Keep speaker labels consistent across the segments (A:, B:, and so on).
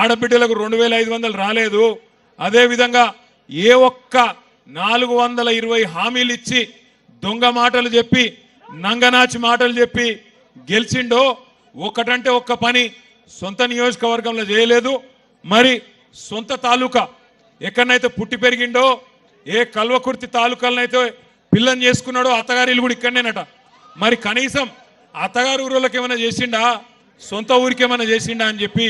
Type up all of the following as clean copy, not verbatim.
A: ఆడబిడ్డలకు 2500 రాలేదు. అదేవిధంగా ఏ ఒక్క 420 హామీలు ఇచ్చి దొంగ మాటలు చెప్పి నంగనాచి మాటలు చెప్పి గెలిచిండో ఒకటంటే ఒక్క పని సొంత నియోజకవర్గంలో చేయలేదు. మరి సొంత తాలూకా ఎక్కడనైతే పుట్టి పెరిగిండో ఏ కల్వకుర్తి తాలూకాలనైతే పిల్లని చేసుకున్నాడో అత్తగారి ఇల్లు కూడా ఇక్కడనేనట. మరి కనీసం అత్తగారి ఊళ్ళకి ఏమైనా చేసిండా, సొంత ఊరికి ఏమైనా చేసిండా అని చెప్పి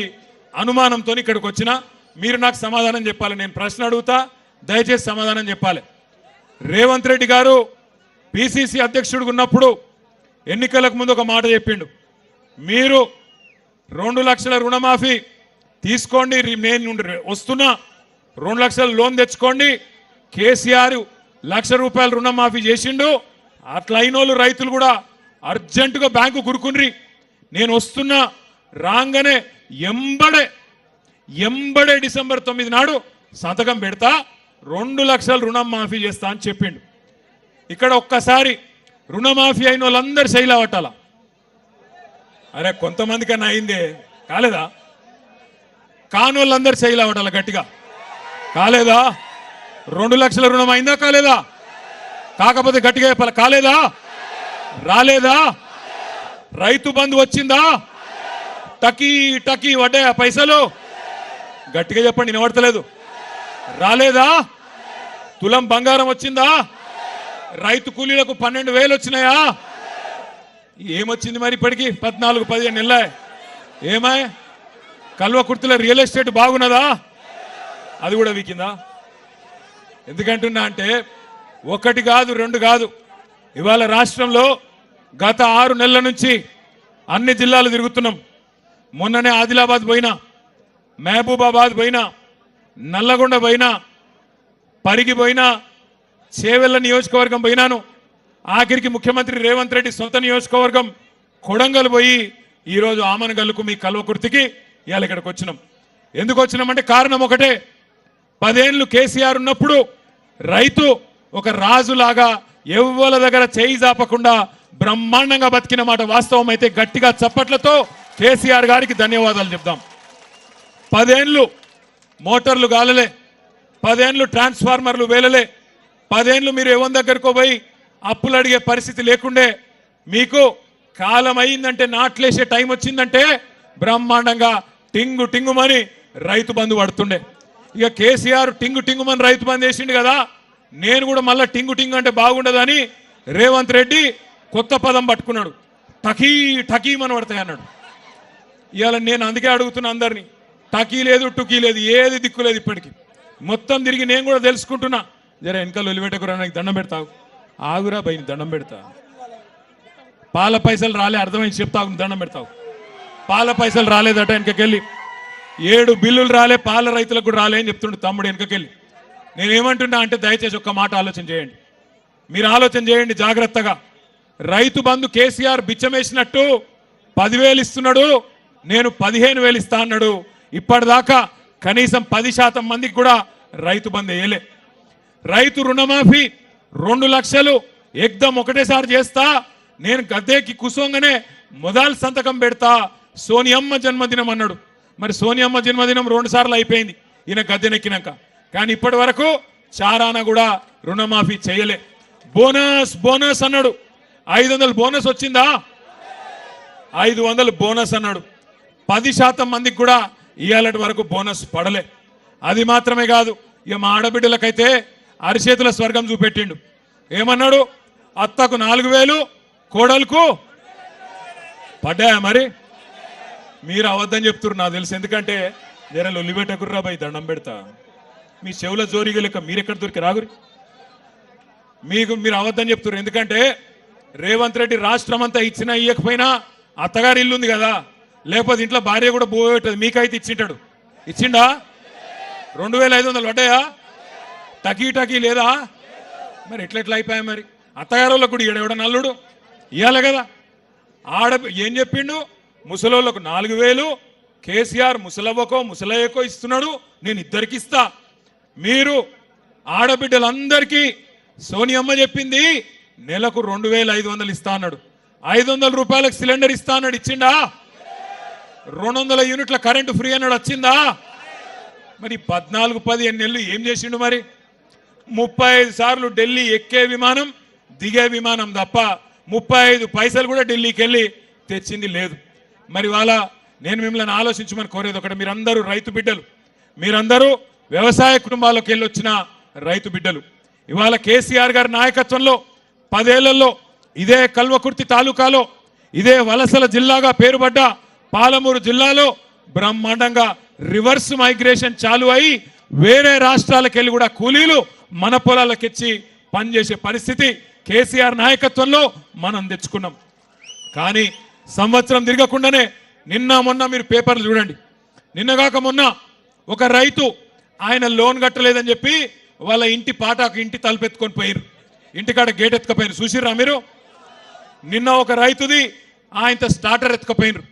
A: అనుమానంతో ఇక్కడికి వచ్చినా మీరు నాకు సమాధానం చెప్పాలి. నేను ప్రశ్న అడుగుతా, దయచేసి సమాధానం చెప్పాలి. రేవంత్ రెడ్డి గారు పిసిసి అధ్యక్షుడిగా ఉన్నప్పుడు ఎన్నికలకు ముందు ఒక మాట చెప్పిండు, మీరు 2 లక్షల రుణమాఫీ తీసుకోండి, నేను వస్తున్నా 2 లక్షల లోన్ తెచ్చుకోండి. కేసీఆర్ 1 లక్ష రూపాయలు రుణమాఫీ చేసిండు. అట్లా అయినోళ్ళు రైతులు కూడా అర్జెంటుగా బ్యాంకు కురుకుని నేను వస్తున్నా, రాగానే ఎంబడే డిసెంబర్ 9 నాడు సంతకం పెడతా, 2 లక్షల రుణం మాఫీ చేస్తా అని చెప్పిండు. ఇక్కడ ఒక్కసారి రుణమాఫీ అయిన వాళ్ళందరూ శైలా పట్టాల. అరే కొంతమంది కన్నా అయిందే, కాలేదా? కాని వాళ్ళందరూ శైలా పట్టాల గట్టిగా. కాలేదా? 2 లక్షల రుణం అయిందా కాలేదా? కాకపోతే గట్టిగా చెప్పాలి, కాలేదా? రాలేదా? రైతు బంధు వచ్చిందా? టకీ టకీ వడ్డాయా పైసలు? గట్టిగా చెప్పండి, వినబడతలేదు. రాలేదా? తులం బంగారం వచ్చిందా? రైతు కూలీలకు 12,000 వచ్చినాయా? ఏమొచ్చింది మరి ఇప్పటికి? 14-15 నెలల ఏమాయ? కల్వకుర్తిలో రియల్ ఎస్టేట్ బాగున్నదా? అది కూడా వీకిందా? ఎందుకంటున్నా అంటే 1 కాదు 2 కాదు, ఇవాళ రాష్ట్రంలో గత 6 నెలల నుంచి అన్ని జిల్లాలు తిరుగుతున్నాం. మొన్ననే ఆదిలాబాద్ పోయినా, మహబూబాబాద్ పోయినా, నల్లగొండ పోయినా, పరిగి పోయినా, చేవెళ్ల నియోజకవర్గం పోయినాను. ఆఖరికి ముఖ్యమంత్రి రేవంత్ రెడ్డి సొంత నియోజకవర్గం కొడంగల్ పోయి ఈరోజు ఆమనగల్లుకు మీ కల్వకుర్తికి ఇవాళ ఇక్కడికి వచ్చినాం. ఎందుకు వచ్చినామంటే కారణం ఒకటే, 10 ఏళ్ళు కేసీఆర్ ఉన్నప్పుడు రైతు ఒక రాజులాగా ఎవ్వల దగ్గర చేయి జాపకుండా బ్రహ్మాండంగా బతికిన మాట వాస్తవం అయితే గట్టిగా చప్పట్లతో కేసీఆర్ గారికి ధన్యవాదాలు చెప్దాం. 10 ఏళ్ళు మోటార్లు గాలలే, 10 ఏళ్ళు ట్రాన్స్ఫార్మర్లు వేలలే, 10 ఏళ్ళు మీరు ఎవరి దగ్గరకు పోయి అప్పులు అడిగే పరిస్థితి లేకుండే. మీకు కాలం అయిందంటే నాట్లేసే టైం వచ్చిందంటే బ్రహ్మాండంగా టింగు టింగుమని రైతు బంధు పడుతుండే. ఇక కేసీఆర్ టింగు టింగుమని రైతు బంధు వేసిండు కదా, నేను కూడా మళ్ళీ టింగు టింగు అంటే బాగుండదని రేవంత్ రెడ్డి కొత్త పదం పట్టుకున్నాడు, టకీ టకీమని పడతాయి అన్నాడు. ఇవాళ నేను అందుకే అడుగుతున్నా అందరినీ, టకీ లేదు టుకీ లేదు, ఏది దిక్కు లేదు. ఇప్పటికీ మొత్తం తిరిగి నేను కూడా తెలుసుకుంటున్నా. జర వెనకాల ఒలిపెట్టకురా, నాకు దండం పెడతావు, ఆగురా బయట దండం పెడతా. పాల పైసలు రాలే, అర్థమైంది చెప్తావు, దండం పెడతావు. పాల పైసలు రాలేదట వెనకకెళ్ళి, 7 బిల్లులు రాలే, పాల రైతులకు కూడా రాలే అని చెప్తుండే తమ్ముడు వెనకకెళ్ళి. నేనేమంటున్నా అంటే దయచేసి ఒక్క మాట ఆలోచన చేయండి, మీరు ఆలోచన చేయండి జాగ్రత్తగా. రైతు బంధు కేసీఆర్ బిచ్చమేసినట్టు 10,000 ఇస్తున్నాడు, నేను 15,000 ఇస్తా అన్నాడు. ఇప్పటిదాకా కనీసం 10% మందికి కూడా రైతు బంధు వేయలే. రైతు రుణమాఫీ 2 లక్షలు ఎగ్దం ఒకటేసారి చేస్తా, నేను గద్దెకి కుసోంగానే మొదలు సంతకం పెడతా, సోనియమ్మ జన్మదినం అన్నాడు. మరి సోనియమ్మ జన్మదినం 2 సార్లు అయిపోయింది ఈయన గద్దెనెక్కినాక, కానీ ఇప్పటి వరకు చారాన కూడా రుణమాఫీ చేయలే. బోనస్ బోనస్ అన్నాడు, 500 బోనస్ వచ్చిందా? 500 బోనస్ అన్నాడు. 10% మందికి కూడా ఇవాళటి వరకు బోనస్ పడలే. అది మాత్రమే కాదు, ఇక మా ఆడబిడ్డలకైతే అరిచేతుల స్వర్గం చూపెట్టిండు. ఏమన్నాడు? అత్తకు 4,000, కోడలకు పడ్డాయా? మరి మీరు అవద్దని చెప్తున్నారు నాకు తెలుసు, ఎందుకంటే జర లొల్లిపెట్టకుర్రా బై దండం పెడతా. మీ చెవుల జోరిగా లెక్క మీరెక్కడ దొరికి రాగురి, మీరు అవద్దని చెప్తున్నారు. ఎందుకంటే రేవంత్ రెడ్డి రాష్ట్రం అంతా ఇచ్చినా ఇయ్యకపోయినా అత్తగారి ఇల్లు ఉంది కదా, లేకపోతే ఇంట్లో భార్య కూడా పోయేటది. మీకైతే ఇచ్చింటాడు, ఇచ్చిండా? 2,500 పడ్డాయా? టకీ టకీ లేదా? మరి ఎట్లా అయిపోయా? మరి అత్తగారు వాళ్ళకు కూడా ఈడెవడ నల్లుడు ఇవ్వాలి కదా. ఏం చెప్పిండు? ముసలోళ్ళకు 4,000, కేసీఆర్ ముసలవ్వకో ముసలయ్యకో ఇస్తున్నాడు, నేను ఇద్దరికి ఇస్తా. మీరు ఆడబిడ్డలందరికీ సోనియమ్మ చెప్పింది నెలకు 2,500 ఇస్తా అన్నాడు. 500 రూపాయలకు సిలిండర్ ఇస్తా అన్నాడు, ఇచ్చిండా? 200 యూనిట్ల కరెంటు ఫ్రీ అన్నాడు, వచ్చిందా? మరి 14-15 నెలలు ఏం చేసిండు? మరి 35 సార్లు ఢిల్లీ ఎక్కే విమానం దిగే విమానం తప్ప 35 పైసలు కూడా ఢిల్లీకి వెళ్ళి తెచ్చింది లేదు. మరి వాళ్ళ నేను మిమ్మల్ని ఆలోచించమని కోరేది ఒకటి, మీరందరూ రైతు బిడ్డలు, మీరందరూ వ్యవసాయ కుటుంబాలకు వెళ్ళి వచ్చిన రైతు బిడ్డలు. ఇవాళ కేసీఆర్ గారి నాయకత్వంలో 10 ఏళ్లలో ఇదే కల్వకుర్తి తాలూకాలో ఇదే వలసల జిల్లాగా పేరుపడ్డ పాలమూరు జిల్లాలో బ్రహ్మాండంగా రివర్స్ మైగ్రేషన్ చాలు అయి వేరే రాష్ట్రాలకు వెళ్ళి కూడా కూలీలు మన పొలాలకెచ్చి పనిచేసే పరిస్థితి కేసీఆర్ నాయకత్వంలో మనం తెచ్చుకున్నాం. కానీ సంవత్సరం తిరగకుండానే నిన్న మొన్న మీరు పేపర్లు చూడండి, నిన్నగాక మొన్న ఒక రైతు ఆయన లోన్ కట్టలేదని చెప్పి వాళ్ళ ఇంటి పాటాకు ఇంటి తలుపెత్తుకొని పోయారు, ఇంటికాడ గేట్ ఎత్తుకపోయారు. చూసిర్రా మీరు? నిన్న ఒక రైతుది ఆయనతో స్టార్టర్ ఎత్తుకపోయినారు.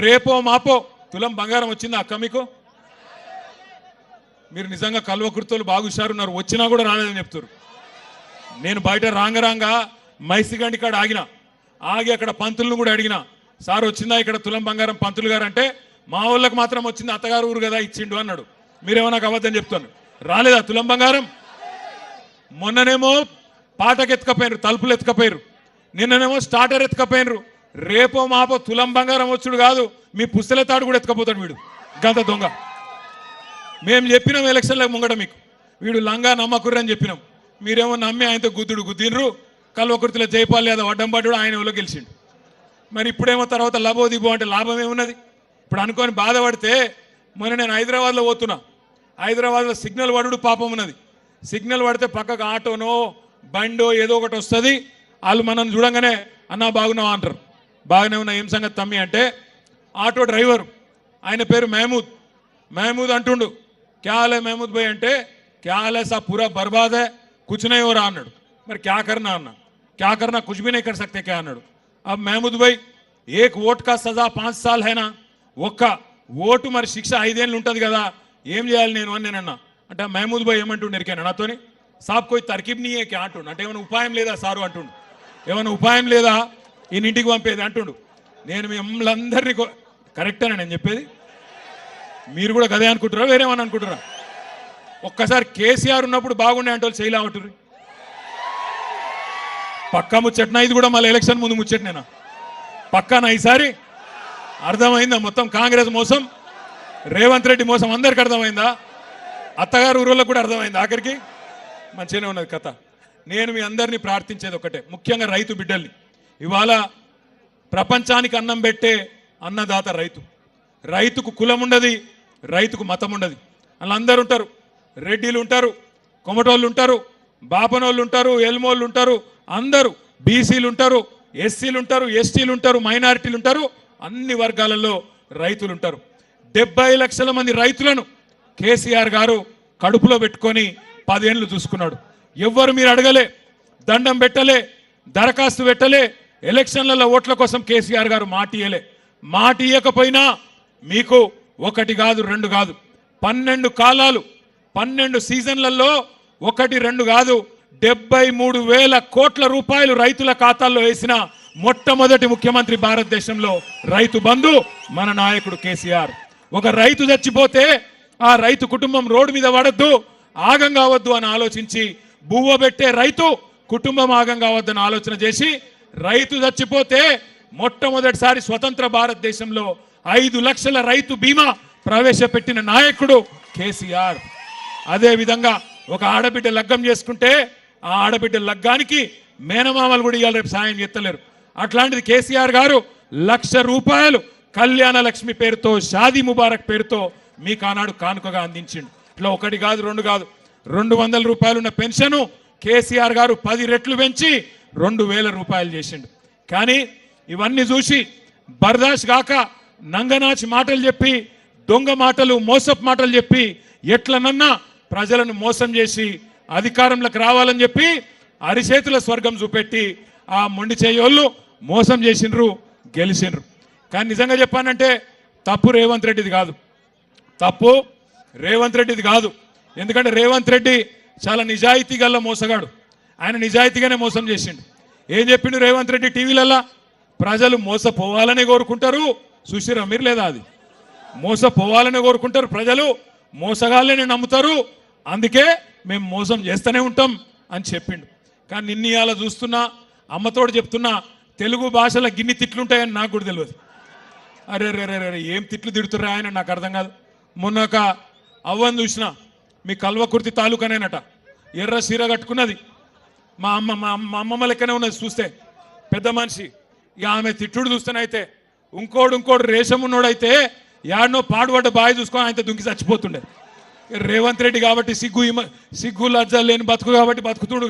A: రేపో మాపో తులం బంగారం వచ్చిందా అక్క మీకు? మీరు నిజంగా కల్వకుర్తోలు బాగా హుషారున్నారు, వచ్చినా కూడా రాలేదని చెప్తారు. నేను బయట రాంగరాంగా మైసిగండి కాడ ఆగి అక్కడ పంతులను కూడా అడిగిన, సార్ వచ్చిందా ఇక్కడ తులం బంగారం పంతులు గారు అంటే, మా వాళ్ళకి మాత్రం వచ్చింది, అత్తగారు ఊరు కదా ఇచ్చిండు అన్నాడు. మీరేమో నాకు అబద్ధం చెప్తాను, రాలేదా తులం బంగారం? మొన్ననేమో పాటకెత్తుకపోయినారు, తలుపులు ఎత్తుకపోయారు, నిన్ననేమో స్టార్టర్ ఎత్తుకపోయినారు. రేపో మాపో తులం బంగారం వచ్చుడు కాదు, మీ పుస్తల తాడు కూడా ఎత్తుకపోతాడు వీడు, గంత దొంగ. మేము చెప్పినాం ఎలక్షన్లకు ముంగట మీకు, వీడు లంగా నమ్మకుర్రు అని చెప్పినాం. మీరేమో నమ్మి ఆయనతో గుద్దినరు. కల్వకుర్తిలో జైపాల్ యాదవ్ అడ్డం పడ్డాడు, ఆయన ఎవరో గెలిచిండు. మరి ఇప్పుడేమో తర్వాత లబో దిబో అంటే లాభం ఏమున్నది? ఇప్పుడు అనుకొని బాధపడితే, మొన్న నేను హైదరాబాద్లో పోతున్నా, హైదరాబాద్లో సిగ్నల్ పడుడు పాపం ఉన్నది. సిగ్నల్ పడితే పక్కకు ఆటోనో బండో ఏదో ఒకటి వస్తుంది, వాళ్ళు మనం చూడంగానే అన్నా బాగున్నావా అంటారు. బాగానే ఉన్నా, ఏం సంగతి తమ్మి అంటే, ఆటో డ్రైవర్ ఆయన పేరు महमूद अंटुंडु क्या हाल है महमूद भाई अंटे क्या हाल है साहब पूरा बर्बाद है कुछ नहीं हो रहा अन्नाडु మరి क्या करना कुछ भी नहीं कर सकते क्या अन्नाडु. अब महमूद भाई एक वोट का सजा 5 साल है ना, ఒక్క ఓటు మరి శిక్ష 5 ఏళ్ళు ఉంటుంది కదా, ఏం చేయాలి నేను అని నేను అన్నా. అంటే మహమూద్ భాయ్ ఏమంటుండు ఎరికాను నాతోని, సాబ్ కోయి తర్కీబ్ నీ ఏ క్యా అంటుండు. అంటే ఏమైనా ఉపాయం లేదా సారు అంటుండు, ఏమైనా ఉపాయం లేదా ఈయన ఇంటికి పంపేది అంటుండు. నేను మిమ్మల్ని అందరినీ కరెక్టేనా నేను చెప్పేది? మీరు కూడా గదే అనుకుంటారా వేరేమని అనుకుంటారా? ఒక్కసారి కేసీఆర్ ఉన్నప్పుడు బాగుండే అంటే వాళ్ళు చేయలే అంటుర్రు. పక్కా ముచ్చట్నా ఇది కూడా? మళ్ళీ ఎలక్షన్ ముందు ముచ్చట్నేనా? పక్కానా ఈసారి? అర్థమైందా మొత్తం కాంగ్రెస్ మోసం, రేవంత్ రెడ్డి మోసం అందరికి అర్థమైందా? అత్తగారు ఊరోళ్ళకు కూడా అర్థమైందా? ఆఖరికి మంచిగానే ఉన్నది కథ. నేను మీ అందరినీ ప్రార్థించేది ఒకటే, ముఖ్యంగా రైతు బిడ్డల్ని. ఇవాళ ప్రపంచానికి అన్నం పెట్టే అన్నదాత రైతు. రైతుకు కులం ఉండదు, రైతుకు మతం ఉండదు. వాళ్ళందరూ ఉంటారు, రెడ్డిలు ఉంటారు, కొమటోళ్ళు ఉంటారు, బాపనోళ్ళు ఉంటారు, ఎల్మోళ్ళు ఉంటారు, అందరూ బీసీలు ఉంటారు, ఎస్సీలు ఉంటారు, ఎస్టీలు ఉంటారు, మైనారిటీలు ఉంటారు, అన్ని వర్గాలలో రైతులు ఉంటారు. 70 లక్షల మంది రైతులను కేసీఆర్ గారు కడుపులో పెట్టుకొని 10 ఏళ్ళు చూసుకున్నాడు. ఎవ్వరు మీరు అడగలే, దండం పెట్టలే, దరఖాస్తు పెట్టలే, ఎలక్షన్లలో ఓట్ల కోసం కేసీఆర్ గారు మాట ఇయ్యలే. మాట ఇయ్యకపోయినా మీకు 1 కాదు 2 కాదు 12 కాలాలు 12 సీజన్లలో 1 2 కాదు 73,000 కోట్ల రూపాయలు రైతుల ఖాతాల్లో వేసిన మొట్టమొదటి ముఖ్యమంత్రి భారతదేశంలో రైతు బంధు మన నాయకుడు కేసీఆర్. ఒక రైతు చచ్చిపోతే ఆ రైతు కుటుంబం రోడ్డు మీద పడద్దు, ఆగం కావద్దు అని ఆలోచించి, బువ్వ పెట్టే రైతు కుటుంబం ఆగం కావద్దని ఆలోచన చేసి, రైతు చచ్చిపోతే మొట్టమొదటిసారి స్వతంత్ర భారతదేశంలో 5 లక్షల రైతు బీమా ప్రవేశపెట్టిన నాయకుడు కేసీఆర్. అదే విధంగా ఒక ఆడబిడ్డ లగ్గం చేసుకుంటే ఆ ఆడబిడ్డ లగ్గానికి మేనమామలు కూడా ఇవాళ రేపు సాయం చేస్తలేరు. అట్లాంటిది కేసీఆర్ గారు 1,00,000 రూపాయలు కళ్యాణ లక్ష్మి పేరుతో, షాదీ ముబారక్ పేరుతో మీకు ఆనాడు కానుకగా అందించిండు. ఇట్లా 1 కాదు 2 కాదు 200 రూపాయలు ఉన్న పెన్షన్ కేసీఆర్ గారు 10 రెట్లు పెంచి 2,000 రూపాయలు చేసిండు. కానీ ఇవన్నీ చూసి బర్దాష్ గాక నంగనాచి మాటలు చెప్పి, దొంగ మాటలు, మోసపు మాటలు చెప్పి, ఎట్లనన్నా ప్రజలను మోసం చేసి అధికారంలోకి రావాలని చెప్పి అరిచేతుల స్వర్గం చూపెట్టి ఆ మొండి చేయోళ్ళు మోసం చేసిండ్రు, గెలిచిండ్రు. కానీ నిజంగా చెప్పానంటే తప్పు రేవంత్ రెడ్డిది కాదు, తప్పు రేవంత్ రెడ్డిది కాదు. ఎందుకంటే రేవంత్ రెడ్డి చాలా నిజాయితీ గల్ల మోసగాడు. ఆయన నిజాయితీగానే మోసం చేసిండు. ఏం చెప్పిండు రేవంత్ రెడ్డి టీవీలల్లా? ప్రజలు మోసపోవాలనే కోరుకుంటారు, చూసిరా మీరు లేదా? అది మోసపోవాలని కోరుకుంటారు ప్రజలు, మోసగాళ్ళని నమ్ముతారు, అందుకే మేము మోసం చేస్తూనే ఉంటాం అని చెప్పిండు. కానీ నిన్న ఇవాళ చూస్తున్నా, అమ్మతోడు చెప్తున్నా, తెలుగు భాషలో గిన్ని తిట్లుంటాయని నాకు కూడా తెలియదు. అరే రే రే రే ఏం తిట్లు తిడుతుర్రా ఆయన నాకు అర్థం కాదు. మొన్న ఒక అవ్వని చూసిన, మీ కల్వకుర్తి తాలూకానేనట, ఎర్ర సీర కట్టుకున్నది, మా అమ్మమ్మ లెక్కనే ఉన్నది చూస్తే, పెద్ద మనిషి. ఇక ఆమె తిట్టుడు చూస్తేనైతే ఇంకోడు రేషం ఉన్నోడైతే యాడనో పాడుపడ్డ బావి చూసుకొని ఆయన దుంకి చచ్చిపోతుండే. రేవంత్ రెడ్డి కాబట్టి సిగ్గు లజ్జ లేని బతుకు కాబట్టి బతుకుతుడు.